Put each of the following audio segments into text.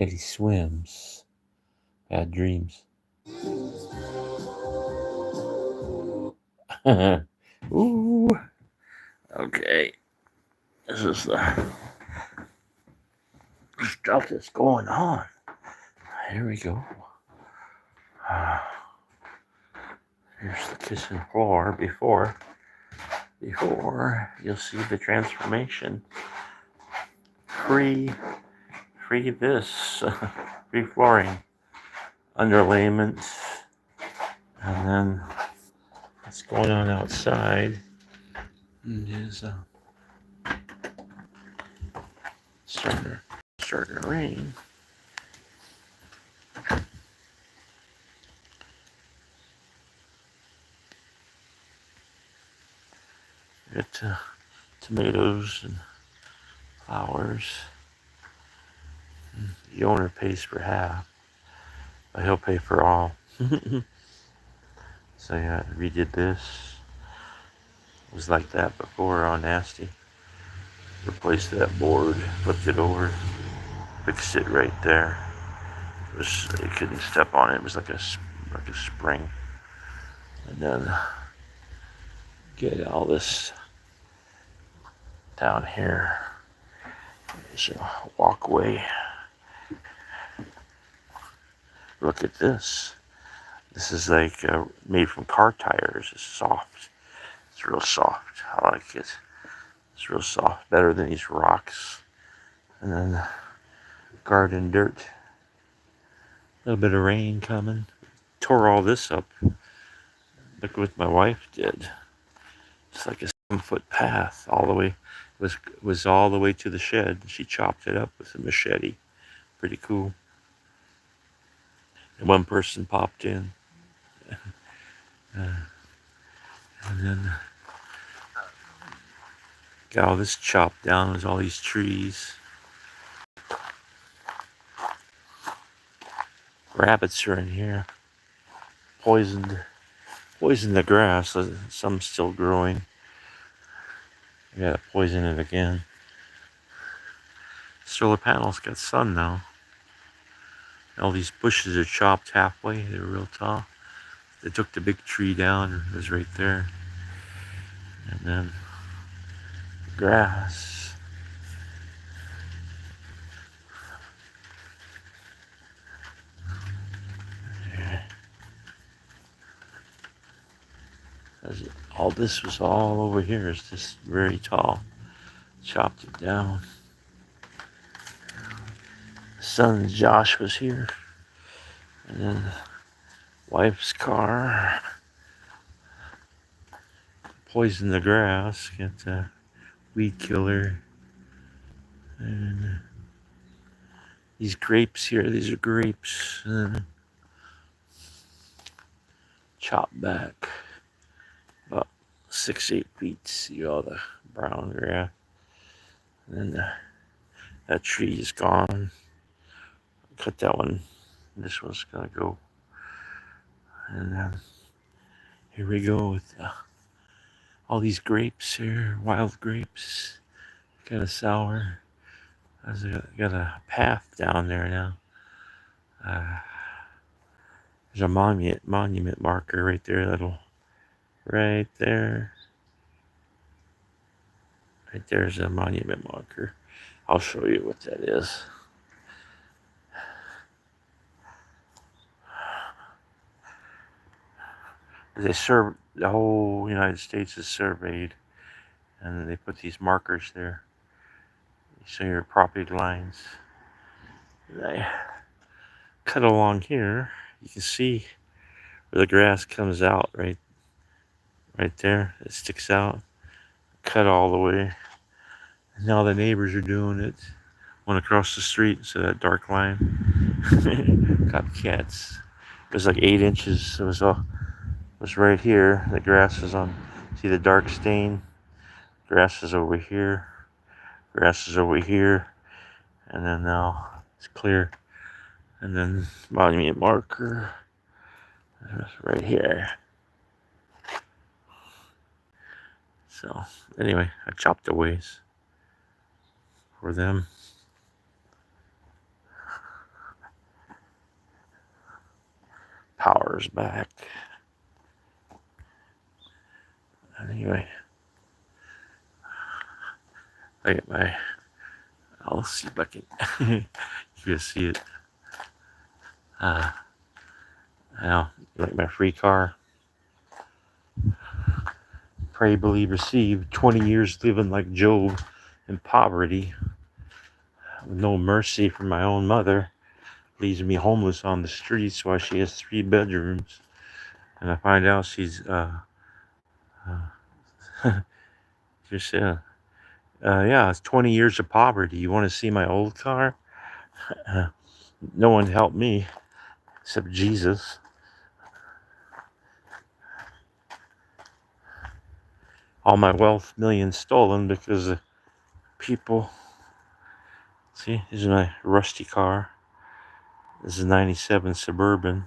Eddie swims. Bad dreams. Ooh. Okay. This is the stuff that's going on. Here we go. Here's the kitchen floor before you'll see the transformation. Free this, free flooring, underlayment, and then what's going on outside is starting to rain. Got tomatoes and flowers. The owner pays for half, but he'll pay for all. So yeah, redid this. It was like that before, all nasty. Replaced that board, flipped it over, fixed it right there. You couldn't step on it. It was like a spring. And then get all this down here. There's a walkway. Look at this. This is like made from car tires. It's soft. It's real soft. I like it. It's real soft. Better than these rocks. And then garden dirt. A little bit of rain coming. Tore all this up. Look what my wife did. It's like a 7-foot path all the way. Was all the way to the shed. She chopped it up with a machete. Pretty cool. And one person popped in. And then got all this chopped down. There's all these trees. Rabbits are in here. Poisoned the grass. Some still growing. I gotta poison it again. Solar panels got sun now. All these bushes are chopped halfway. They're real tall. They took the big tree down. It was right there. And then grass. All this was all over here. It's just very tall. Chopped it down. Son Josh was here. And then wife's car. Poisoned the grass. Got a weed killer. And these grapes here. These are grapes. And chopped back about 6-8 feet. See all the brown grass. And then that tree is gone. Cut that one. This one's gonna go. And then here we go with all these grapes here, wild grapes. Kind of sour. Got a path down there now. There's a monument marker right there. Right there. Right there's a monument marker. I'll show you what that is. The whole United States is surveyed, and they put these markers there. So your property lines. And I cut along here. You can see where the grass comes out right there. It sticks out. Cut all the way. And now the neighbors are doing it. One across the street, so that dark line. Copycats. It was like 8 inches. It was right here. The grass is on. See the dark stain? Grass is over here. Grass is over here. And then now it's clear. And then monument marker right here. So anyway, I chopped the ways for them. Power's back. Anyway, I get my. I'll see if I can. You can see it. Now, like my free car. Pray, believe, receive. 20 years living like Job in poverty, with no mercy from my own mother, leaves me homeless on the streets while she has 3 bedrooms. And I find out she's just yeah, it's 20 years of poverty. You want to see my old car? No one helped me except Jesus. All my wealth, millions stolen because of people. See, this is my rusty car. This is a 97 Suburban.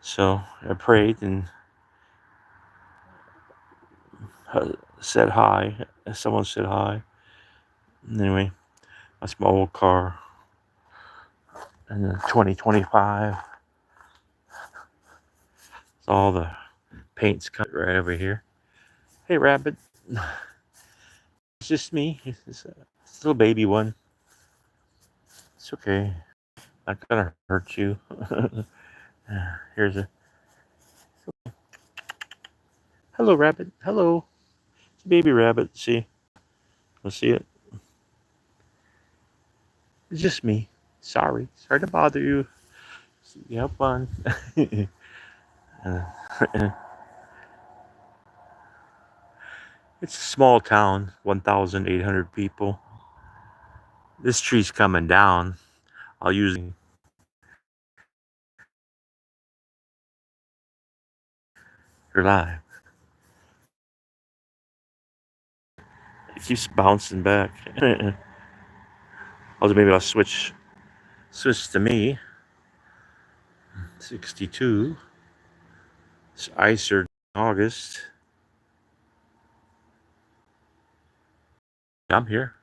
So I prayed and said hi. Someone said hi. Anyway, that's my old car. And then 2025. It's all the paint's cut right over here. Hey, Rabbit. It's just me. It's a little baby one. It's okay. Not gonna hurt you. Here's a. Hello, Rabbit. Hello. It's a baby rabbit. See? You'll see it. It's just me. Sorry. Sorry to bother you. You have fun. It's a small town, 1,800 people. This tree's coming down. I'll use your live. It keeps bouncing back. Maybe I'll switch to me. 62. It's ICER August. I'm here.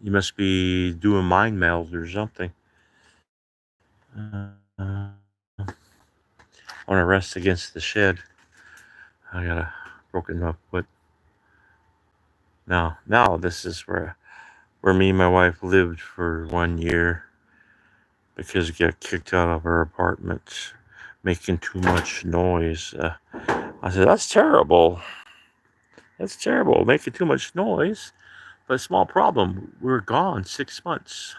You must be doing mind meld or something. I want to rest against the shed. I got a broken up foot. Now this is where me and my wife lived for 1 year because we got kicked out of our apartment, making too much noise. I said, that's terrible. That's terrible, making too much noise. But a small problem, we were gone 6 months.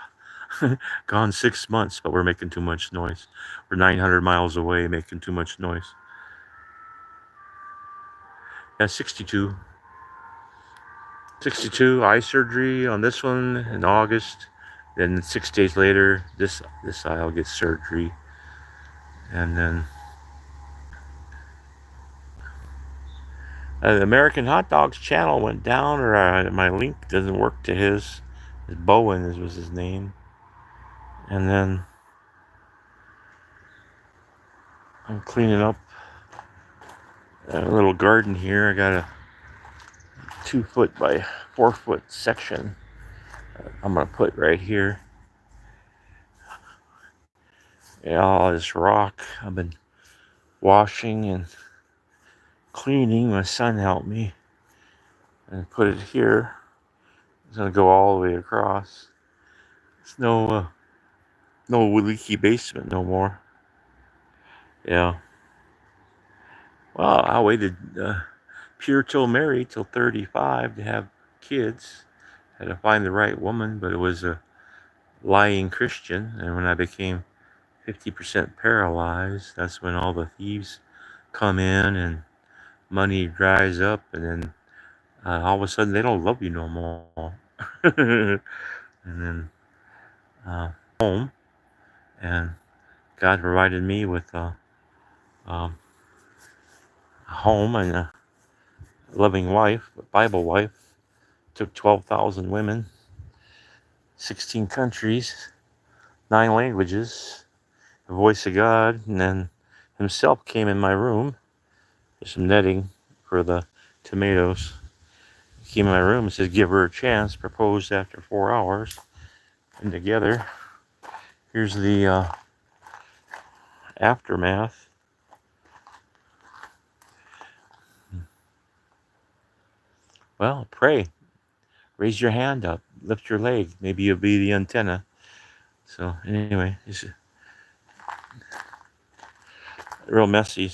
Gone 6 months, but we're making too much noise. We're 900 miles away, making too much noise. Yeah, 62. 62, eye surgery on this one in August. Then 6 days later, this eye will get surgery. And then the American Hot Dogs channel went down, or my link doesn't work to his. Bowen was his name. And then I'm cleaning up a little garden here. I got a 2 foot by 4 foot section I'm gonna put right here. Yeah, all this rock I've been washing and cleaning. My son helped me and put it here. It's gonna go all the way across. It's no leaky basement no more. Yeah. Well, I waited pure till married till 35 to have kids. Had to find the right woman, but it was a lying Christian. And when I became 50% paralyzed, that's when all the thieves come in and money dries up, and then all of a sudden they don't love you no more. And then home, and God provided me with a home and a loving wife, a Bible wife. Took 12,000 women, 16 countries, 9 languages, the voice of God, and then himself came in my room. There's some netting for the tomatoes. He came in my room and said, give her a chance. Proposed after 4 hours. And together, here's the aftermath. Well, pray. Raise your hand up. Lift your leg. Maybe you'll be the antenna. So anyway, it's real messy.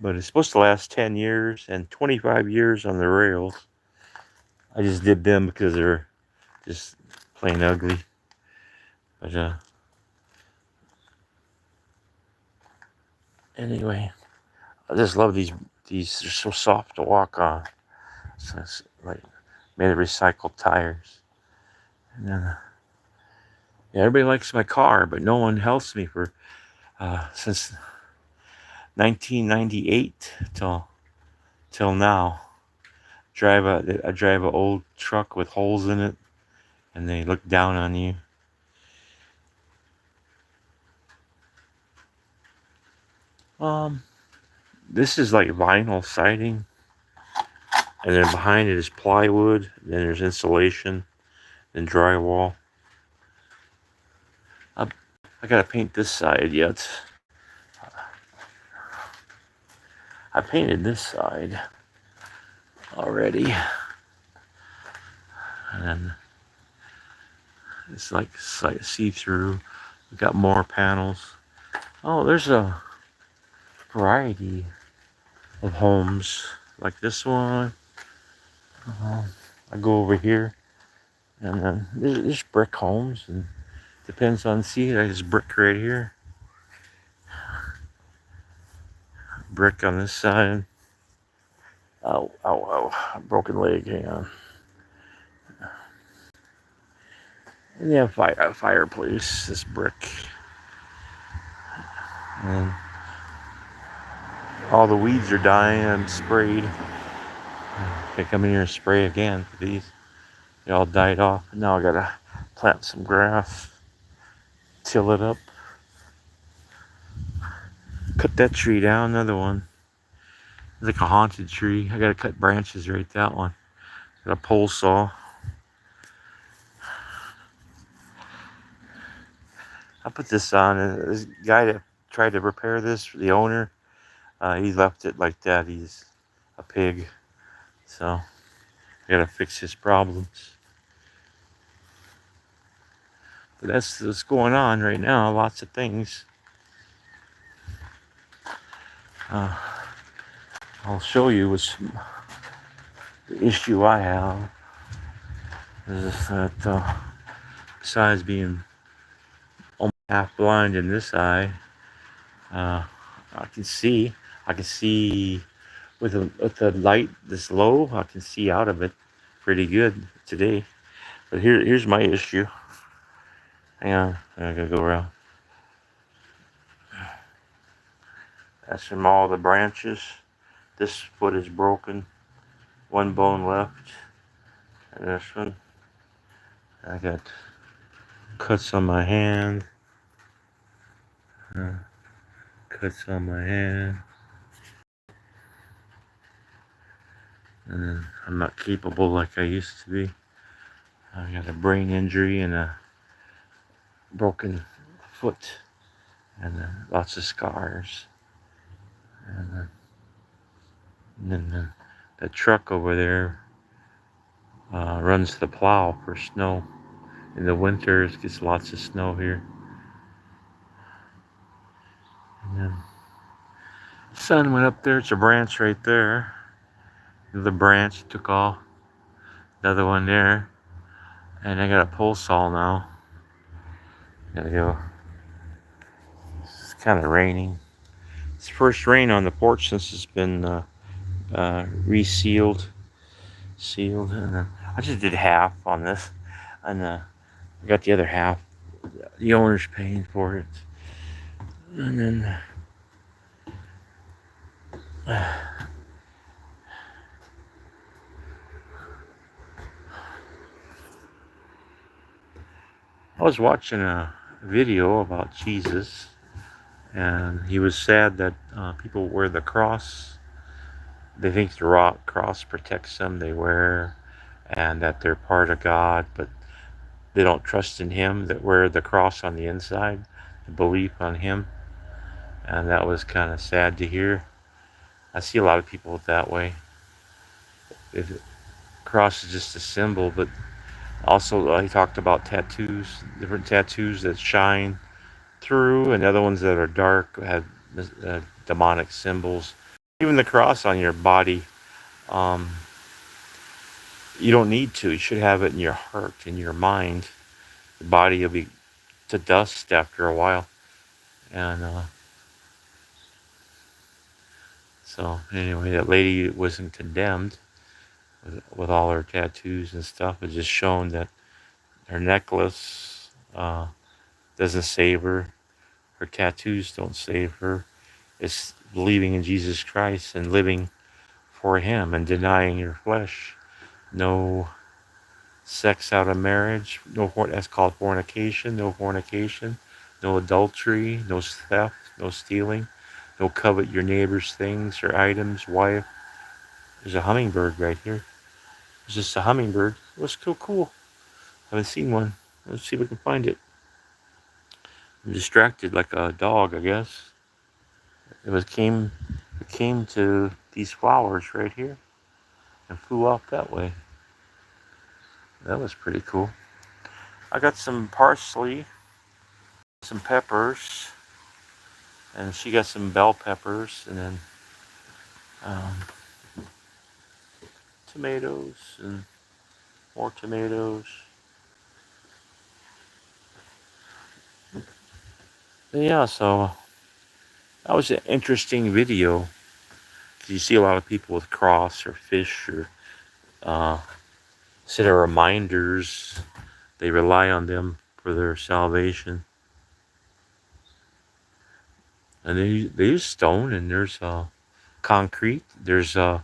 But it's supposed to last 10 years and 25 years on the rails. I just did them because they're just plain ugly. But anyway, I just love these. These are so soft to walk on. So it's like made of recycled tires. And then, yeah, everybody likes my car, but no one helps me for since 1998 till now. I drive an old truck with holes in it, and they look down on you. This is like vinyl siding, and then behind it is plywood. Then there's insulation and drywall. I gotta paint this side yet. I painted this side already, and then it's like see-through. We got more panels. Oh, there's a variety of homes like this one. I go over here, and then there's brick homes, and depends on see. There's brick right here, brick on this side. Ow, ow, ow! Broken leg. Hang on. And yeah, fireplace. This brick, and all the weeds are dying. I'm sprayed. I come in here and spray again for these. They all died off. Now I gotta plant some grass, till it up, cut that tree down. Another one. It's like a haunted tree. I gotta cut branches right that one. Got a pole saw. I put this on, and this guy that tried to repair this, the owner, he left it like that. He's a pig. So I gotta fix his problems. But that's what's going on right now. Lots of things. I'll show you what's the issue I have. Is that besides being almost half blind in this eye, I can see. I can see with the light this low. I can see out of it pretty good today. But here's my issue. Hang on, I gotta go around. That's from all the branches. This foot is broken. One bone left. And this one. I got cuts on my hand. Cuts on my hand. And then I'm not capable like I used to be. I got a brain injury and a broken foot. And lots of scars. And then the truck over there runs the plow for snow. In the winters, gets lots of snow here. And then the sun went up there. It's a branch right there. The branch took off. Another one there. And I got a pole saw now. Gotta go. It's kind of raining. It's the first rain on the porch since it's been resealed. Sealed. And I just did half on this. And I got the other half. The owner's paying for it. And then I was watching a video about Jesus, and he was sad that people wear the cross. They think the cross protects them. They wear, and that they're part of God, but they don't trust in Him. That wear the cross on the inside. belief on him, and that was kind of sad to hear. I see a lot of people that way. The cross is just a symbol, but also he talked about tattoos, different tattoos that shine through, and other ones that are dark have demonic symbols. Even the cross on your body, um, you don't need to. You should have it in your heart, in your mind. The body will be to dust after a while, and so anyway, that lady wasn't condemned with all her tattoos and stuff. It just shown that her necklace doesn't save her. Her tattoos don't save her. It's believing in Jesus Christ and living for Him and denying your flesh. No sex out of marriage. That's called fornication. No fornication. No adultery. No theft. No stealing. No covet your neighbor's things or items, wife. There's a hummingbird right here. There's just a hummingbird. It was so cool. I haven't seen one. Let's see if we can find it. I'm distracted like a dog, I guess. It came to these flowers right here and flew off that way. That was pretty cool. I got some parsley, some peppers, and she got some bell peppers, and then um, tomatoes and more tomatoes. But yeah, so that was an interesting video. You see a lot of people with cross or fish or set of reminders. They rely on them for their salvation. And they use stone, and there's concrete. There's a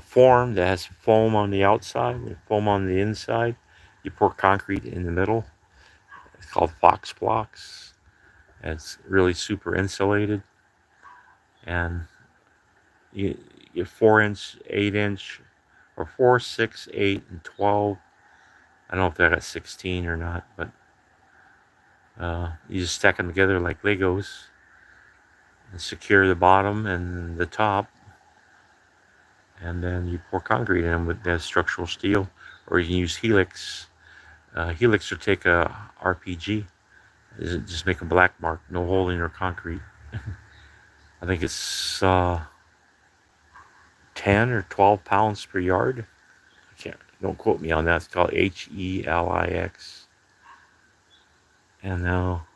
form that has foam on the outside and foam on the inside. You pour concrete in the middle. It's called Fox blocks. And it's really super insulated. And you 4-inch, 8-inch, or 4, 6, 8, and 12. I don't know if they got 16 or not, but you just stack them together like Legos and secure the bottom and the top, and then you pour concrete in with that structural steel, or you can use Helix. Helix will take a RPG, just make a black mark, no holding or concrete. I think it's 10 or 12 pounds per yard. Don't quote me on that. It's called HELIX. And now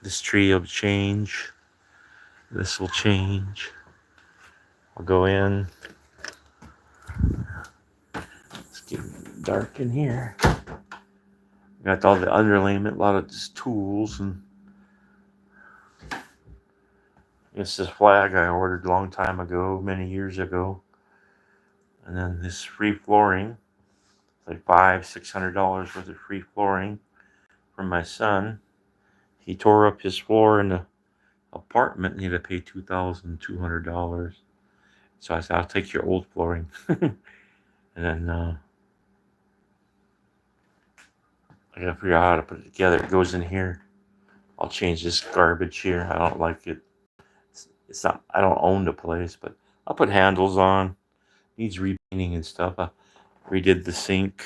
this tree will change. This will change. I'll go in. It's getting dark in here. Got all the underlayment, a lot of just tools, and it's this flag I ordered a long time ago, many years ago. And then this free flooring, like $500-$600 worth of free flooring from my son. He tore up his floor in the apartment and he had to pay $2,200. So I said, I'll take your old flooring. And then I gotta figure out how to put it together. It goes in here. I'll change this garbage here. I don't like it. It's not. I don't own the place, but I'll put handles on. Needs repainting and stuff. I redid the sink.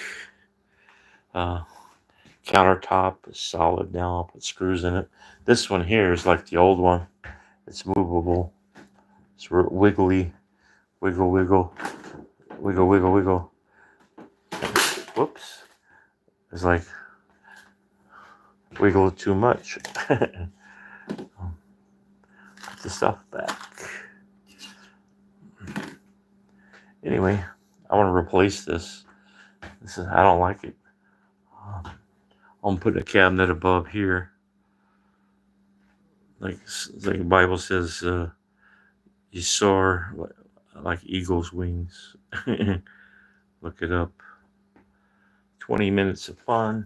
Countertop is solid now. I'll put screws in it. This one here is like the old one. It's movable. It's wiggly. Wiggle, wiggle. Wiggle, wiggle, wiggle. Whoops. It's like wiggle too much. Put the stuff back. Anyway, I want to replace this. I don't like it. I'm putting a cabinet above here. Like the Bible says, you soar like eagle's wings. Look it up. 20 minutes of fun.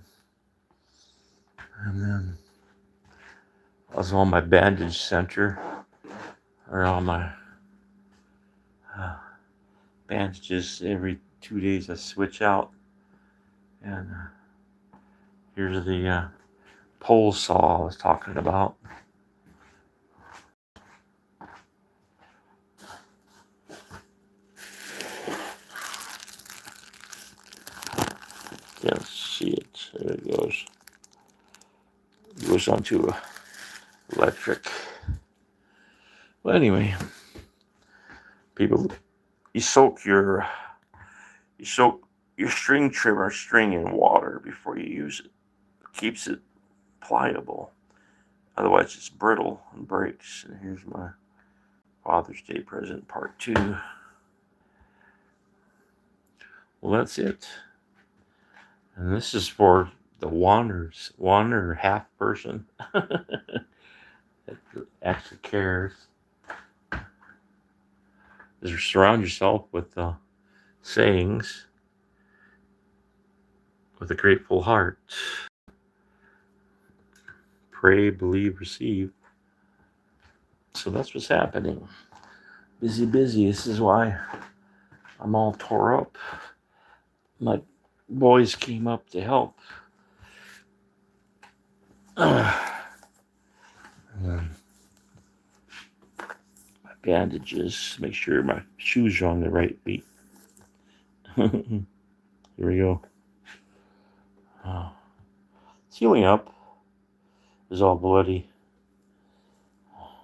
And then I was on my bandage center, or on my bandages. Every 2 days I switch out. And here's the pole saw I was talking about. Can't see it. There it goes. It goes onto electric. Well, anyway, people, you soak your string trimmer string in water before you use it. It keeps it pliable. Otherwise, it's brittle and breaks. And here's my Father's Day present, part 2. Well, that's it. And this is for the wanderer half person that actually cares. Just surround yourself with sayings with a grateful heart. Pray, believe, receive. So that's what's happening. Busy. This is why I'm all tore up. My boys came up to help. My bandages. Make sure my shoes are on the right feet. Here we go. It's healing up. It was all bloody.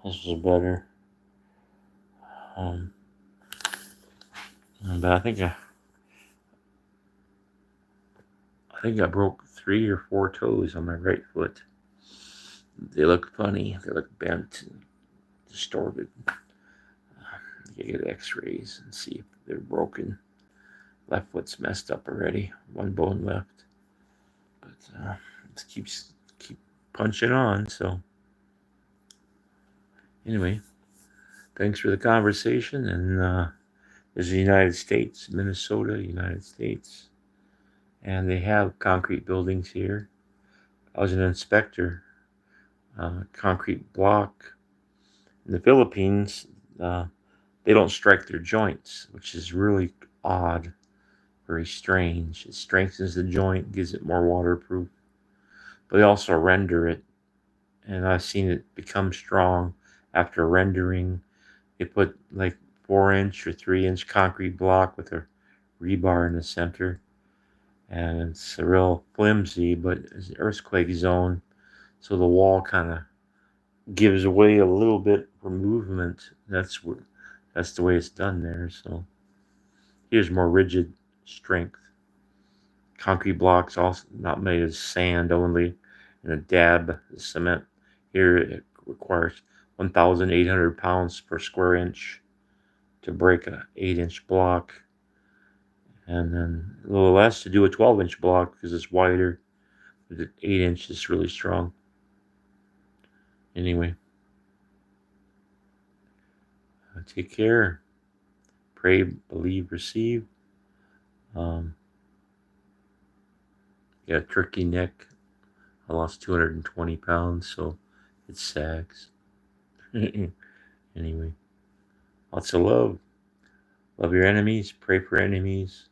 This was better. But I think I broke 3 or 4 toes on my right foot. They look funny. They look bent and distorted. You get x-rays and see if they're broken. Left foot's messed up already. 1 bone left. But it keep punching on. So anyway, thanks for the conversation. And there's the United States, Minnesota, United States. And they have concrete buildings here. I was an inspector. Concrete block. In the Philippines, they don't strike their joints, which is really odd, very strange. It strengthens the joint, gives it more waterproof, but they also render it, and I've seen it become strong after rendering. They put like 4-inch or 3-inch concrete block with a rebar in the center, and it's a real flimsy, but it's an earthquake zone, so the wall kind of gives away a little bit for movement. That's the way it's done there. So here's more rigid strength. Concrete blocks also not made of sand only, and a dab of cement. Here it requires 1,800 pounds per square inch to break a 8-inch block, and then a little less to do a 12-inch block because it's wider. But the 8-inch is really strong. Anyway, take care. Pray, believe, receive. Turkey neck. I lost 220 pounds, so it sags. Anyway, lots of love. Love your enemies. Pray for enemies.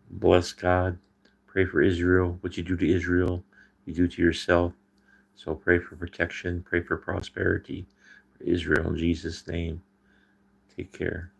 Bless God. Pray for Israel. What you do to Israel, you do to yourself. So pray for protection. Pray for prosperity for Israel in Jesus' name. Take care.